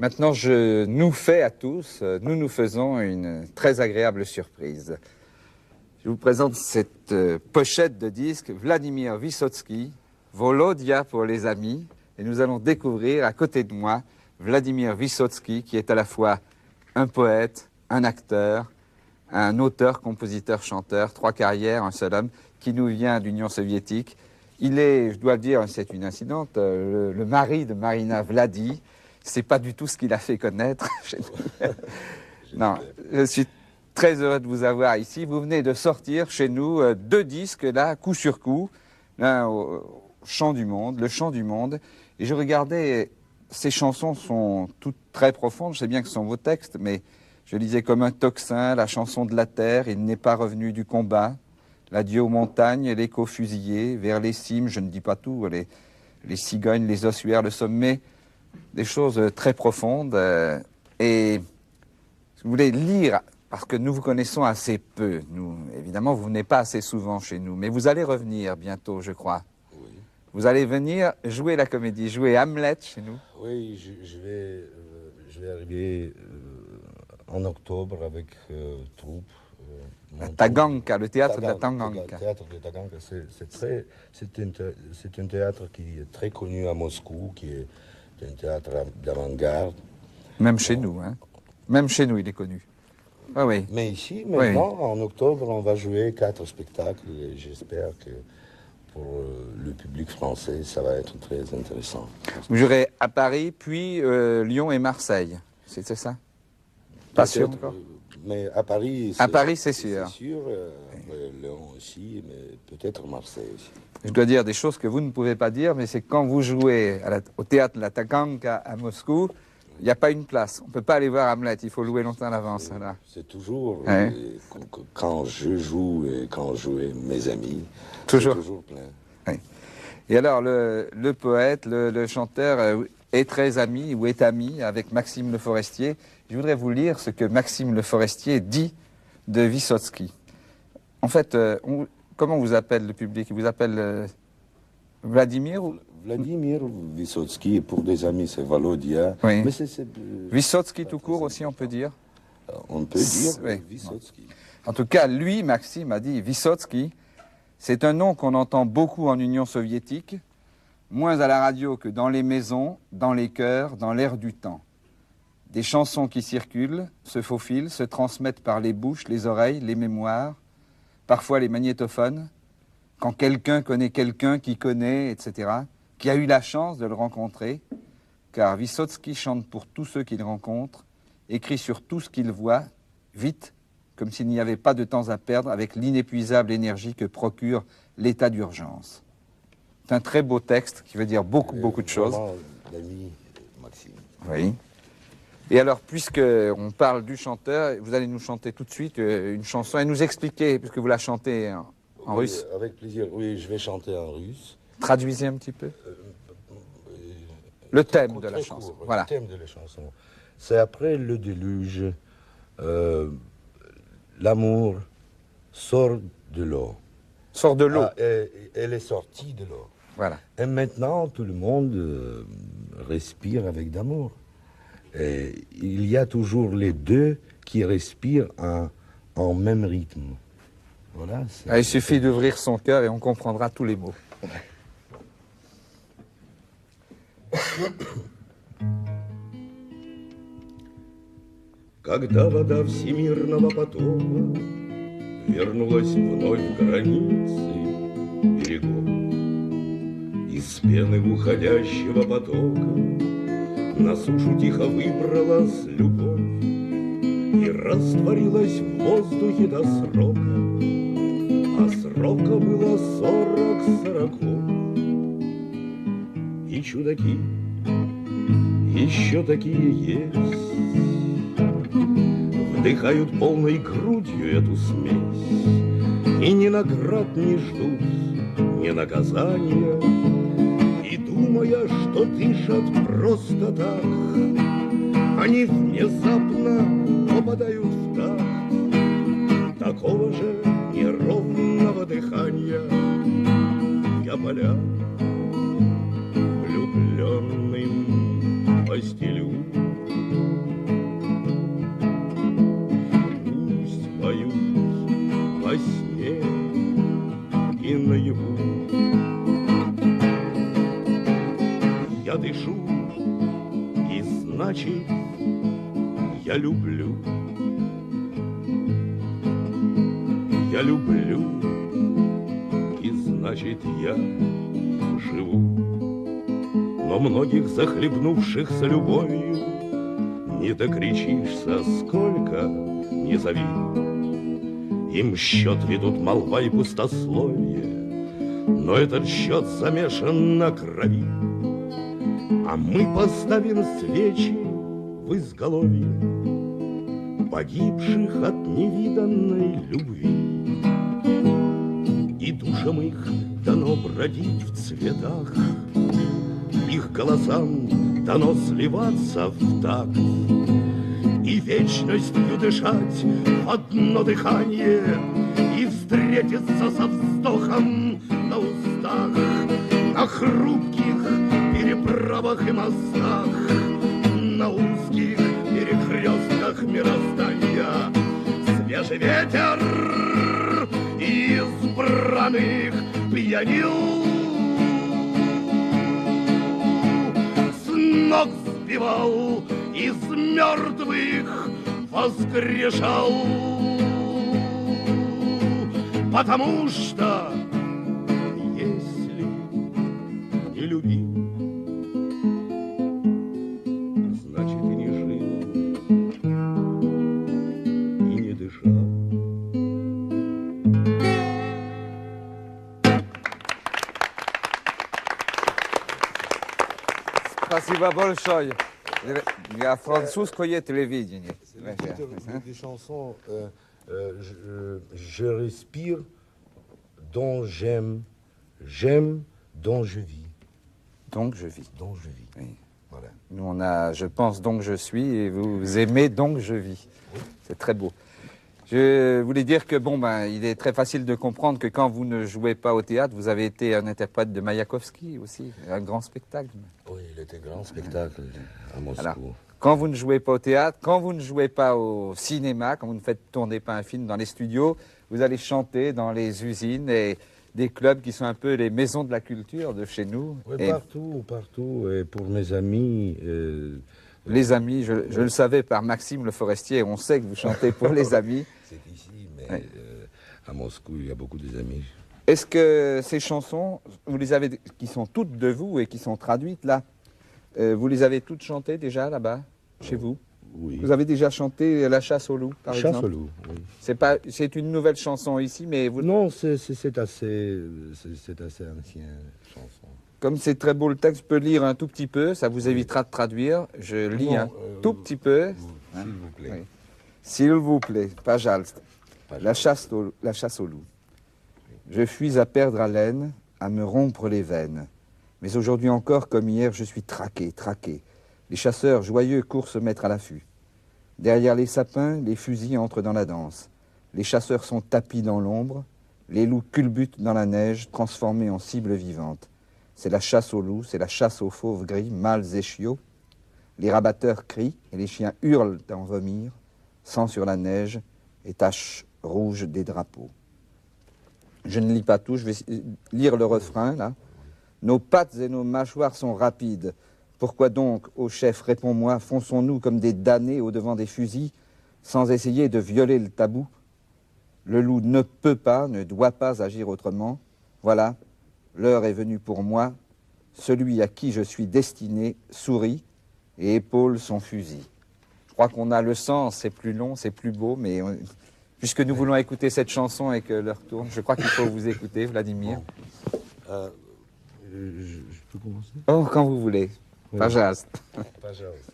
Maintenant, je nous fais à tous, nous faisons une très agréable surprise. Je vous présente cette pochette de disque, Vladimir Vysotsky, Volodia pour les amis, et nous allons découvrir à côté de moi Vladimir Vysotsky, qui est à la fois un poète, un acteur, un auteur, compositeur, chanteur, 3 carrières, un seul homme, qui nous vient de l'Union soviétique. Il est, je dois le dire, c'est une incidente, le mari de Marina Vladi. C'est pas du tout ce qu'il a fait connaître chez nous. Non, je suis très heureux de vous avoir ici. Vous venez de sortir chez nous 2 disques, là, coup sur coup. L'un au Chant du Monde, le Chant du Monde. Et je regardais, ces chansons sont toutes très profondes. Je sais bien que ce sont vos textes, mais je lisais comme un tocsin, la chanson de la terre, il n'est pas revenu du combat. L'adieu aux montagnes, l'écho fusillé, vers les cimes, je ne dis pas tout, les cigognes, les ossuaires, le sommet. Des choses très profondes. Et si vous voulez lire, parce que nous vous connaissons assez peu, nous, évidemment, vous venez pas assez souvent chez nous, mais vous allez revenir bientôt, je crois. Oui. Vous allez venir jouer la comédie, jouer Hamlet chez nous. Oui, je vais arriver en octobre avec troupe. La Taganka, le théâtre de la Taganka. Le théâtre de Taganka, c'est un théâtre qui est très connu à Moscou, qui est un théâtre d'avant-garde. Même chez nous, hein. Même chez nous, il est connu. Ah oui. Mais ici, maintenant, en octobre, on va jouer 4 spectacles et j'espère que pour le public français, ça va être très intéressant. Vous jouerez à Paris, puis Lyon et Marseille. C'est ça? Pas sûr encore? Mais à Paris, c'est sûr. C'est sûr, Lyon aussi, mais peut-être Marseille aussi. Je dois dire des choses que vous ne pouvez pas dire, mais c'est que quand vous jouez au théâtre de la Taganka à Moscou, il n'y a pas une place. On ne peut pas aller voir Hamlet, il faut louer longtemps à l'avance. C'est toujours, ouais. Quand je joue et quand jouent mes amis, toujours. C'est toujours plein. Ouais. Et alors, le poète, le chanteur est très ami ou est ami avec Maxime Le Forestier. Je voudrais vous lire ce que Maxime Le Forestier dit de Vysotsky. En fait, comment vous appelle le public? Il vous appelle Vladimir ou... Vladimir Vysotsky, et pour des amis, c'est Volodia. Oui. Mais Vysotsky tout court aussi, on peut dire. On peut dire oui. Vysotsky. En tout cas, lui, Maxime, a dit Vysotsky, c'est un nom qu'on entend beaucoup en Union soviétique, moins à la radio que dans les maisons, dans les cœurs, dans l'air du temps. Des chansons qui circulent, se faufilent, se transmettent par les bouches, les oreilles, les mémoires, parfois les magnétophones, quand quelqu'un connaît quelqu'un qui connaît, etc., qui a eu la chance de le rencontrer, car Vysotsky chante pour tous ceux qu'il rencontre, écrit sur tout ce qu'il voit, vite, comme s'il n'y avait pas de temps à perdre, avec l'inépuisable énergie que procure l'état d'urgence. C'est un très beau texte qui veut dire beaucoup de choses. L'ami Maxime. Oui. Et alors, puisqu'on parle du chanteur, vous allez nous chanter tout de suite une chanson et nous expliquer, puisque vous la chantez en russe. Avec plaisir, oui, je vais chanter en russe. Traduisez un petit peu. Le thème de la chanson. Voilà. Le thème de la chanson. C'est après le déluge, l'amour sort de l'eau. Sort de l'eau. Elle est sortie de l'eau. Voilà. Et maintenant, tout le monde respire avec d'amour. Et il y a toujours les deux qui respirent en même rythme. Voilà. Il suffit d'ouvrir son cœur et on comprendra tous les mots. Когда вода всемирного потока вернулась вновь в границы берегов, из пены уходящего потока на сушу тихо выбралась любовь и растворилась в воздухе до срока, а срока было 40 сороков. И чудаки еще такие есть, вдыхают полной грудью эту смесь и ни наград не ждут, ни наказания, и думая, что дышат просто так, они внезапно попадают в такт такого же неровного дыхания. Я поля влюбленным постелю во сне и наяву. Я дышу, и значит, я люблю. Я люблю, и значит, я живу. Но многих захлебнувшихся любовью не докричишься, сколько не зови. Им счет ведут молва и пустословие, но этот счет замешан на крови. А мы поставим свечи в изголовье погибших от невиданной любви. И душам их дано бродить в цветах, их голосам дано сливаться в такт и вечностью дышать в одно дыхание и встретиться со вздохом на устах, на хрупких переправах и мостах, на узких перекрестках мироздания. Свежий ветер избранных пьянил, с ног сбивал, из мертвых воскрешал, потому что если не любил, значит и не жил, и не дышал. Спасибо большое. Я французское телевидение. Des chansons, je respire, dont j'aime, j'aime, dont je vis. Donc je vis. Dont je vis. Oui. Voilà. Nous, on a Je pense donc je suis et vous aimez donc je vis. C'est très beau. Je voulais dire que il est très facile de comprendre que quand vous ne jouez pas au théâtre, vous avez été un interprète de Maïakovski aussi, un grand spectacle. Oui, il était grand spectacle à Moscou. Alors, quand vous ne jouez pas au théâtre, quand vous ne jouez pas au cinéma, quand vous ne faites tourner pas un film dans les studios, vous allez chanter dans les usines et des clubs qui sont un peu les maisons de la culture de chez nous. Oui, Et partout. Et pour mes amis... les amis, je le savais par Maxime Le Forestier, on sait que vous chantez pour les amis. C'est ici, mais Oui. à Moscou, il y a beaucoup d'amis. Est-ce que ces chansons, vous les avez, qui sont toutes de vous et qui sont traduites là, vous les avez toutes chantées déjà là-bas, chez vous? Oui. Vous avez déjà chanté La chasse au loup, par Chasse exemple? au loup, oui. C'est une nouvelle chanson ici, mais vous... Non, c'est assez ancien chanson. Comme c'est très beau le texte, je peux lire un tout petit peu, ça vous évitera de traduire. Je lis Non, un tout petit peu. S'il vous plaît. Oui. S'il vous plaît, Pajalst. Pajalst. La chasse au loup. Je fuis à perdre haleine, à me rompre les veines. Mais aujourd'hui encore, comme hier, je suis traqué. Les chasseurs joyeux courent se mettre à l'affût. Derrière les sapins, les fusils entrent dans la danse. Les chasseurs sont tapis dans l'ombre. Les loups culbutent dans la neige, transformés en cibles vivantes. C'est la chasse aux loups, c'est la chasse aux fauves gris, mâles et chiots. Les rabatteurs crient et les chiens hurlent d'en vomir, sang sur la neige et taches rouges des drapeaux. Je ne lis pas tout, je vais lire le refrain, là. Nos pattes et nos mâchoires sont rapides. Pourquoi donc, ô chef, réponds-moi, fonçons-nous comme des damnés au-devant des fusils, sans essayer de violer le tabou? Le loup ne peut pas, ne doit pas agir autrement. Voilà, l'heure est venue pour moi. Celui à qui je suis destiné sourit et épaule son fusil. Je crois qu'on a le sens, c'est plus long, c'est plus beau, mais puisque nous voulons écouter cette chanson et que l'heure tourne, je crois qu'il faut vous écouter, Vladimir. Je peux commencer? Oh, quand vous voulez. Oui. Pajast. Пожалуйста.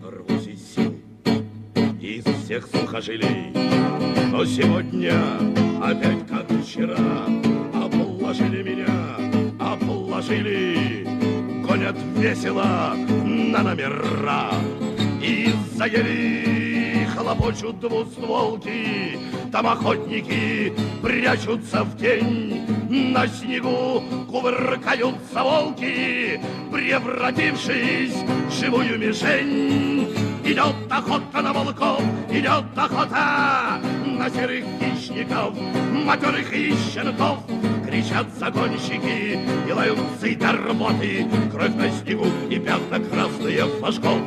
Рвусь из сил, из всех сухожилий, но сегодня опять как вчера обложили меня, обложили, гонят весело на номера и заели хлопочут двустволки, там охотники прячутся в тень, на снегу кувыркаются волки, превратившись в живую мишень. Идет охота на волков, идет охота на серых хищников, матерых и щенков. Кричат загонщики и лают цитарботы, кровь на снегу и пятна красные флажков.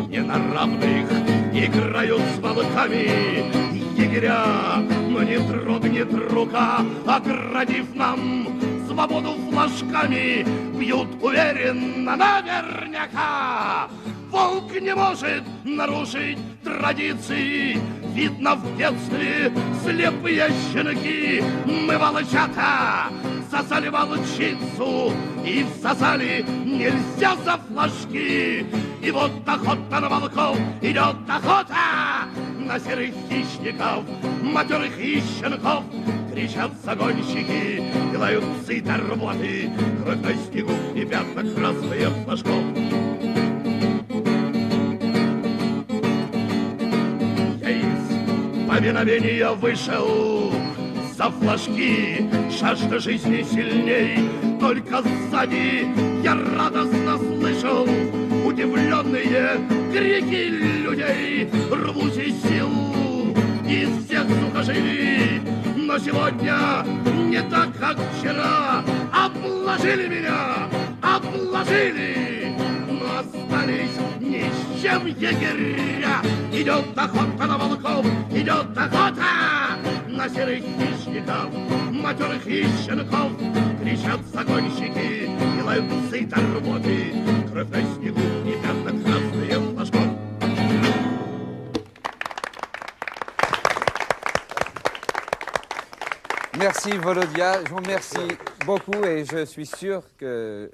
Не на равных играют с волками егеря, но не дрогнет рука, оградив нам свободу флажками. Бьют уверенно, наверняка. Волк не может нарушить традиции. Видно в детстве слепые щенки. Мы, волчата, сосали волчицу и всосали нельзя за флажки. И вот охота на волков, идет охота на серых хищников, матерых и щенков. Кричат загонщики и лают цитарботы, кровь на снегу и пятна красные флажков. Повиновения вышел за флажки, жажда жизни сильней. Только сзади я радостно слышал удивленные крики людей. Рвусь из сил, из всех сухожилий, но сегодня не так, как вчера. Обложили меня, обложили, но остались ни с чем егеря. Идет охота на волков, идет охота на серых хищников, матерых и щенков. Кричат загонщики и лают цитарботы, кровь на снегу и пятна красные флажков. Merci Volodia, je vous remercie beaucoup et je suis sûr que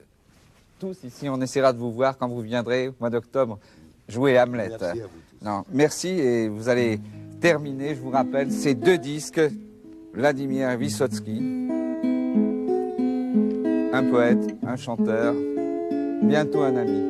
tous ici on essaiera de vous voir quand vous viendrez au mois d'octobre jouer Hamlet. Merci à vous tous. Non, merci et vous allez terminer, je vous rappelle, ces deux disques, Vladimir Vysotsky, un poète, un chanteur, bientôt un ami.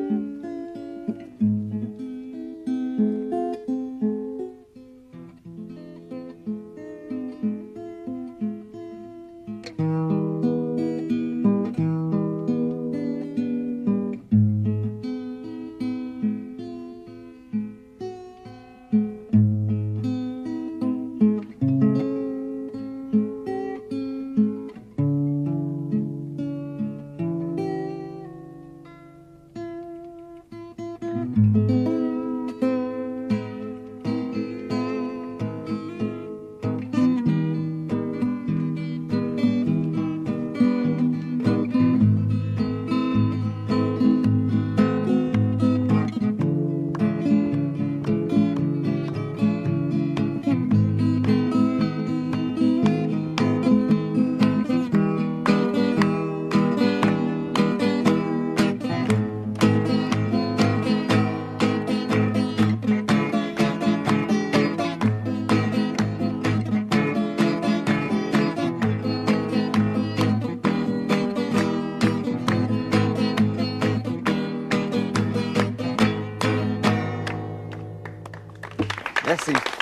Merci.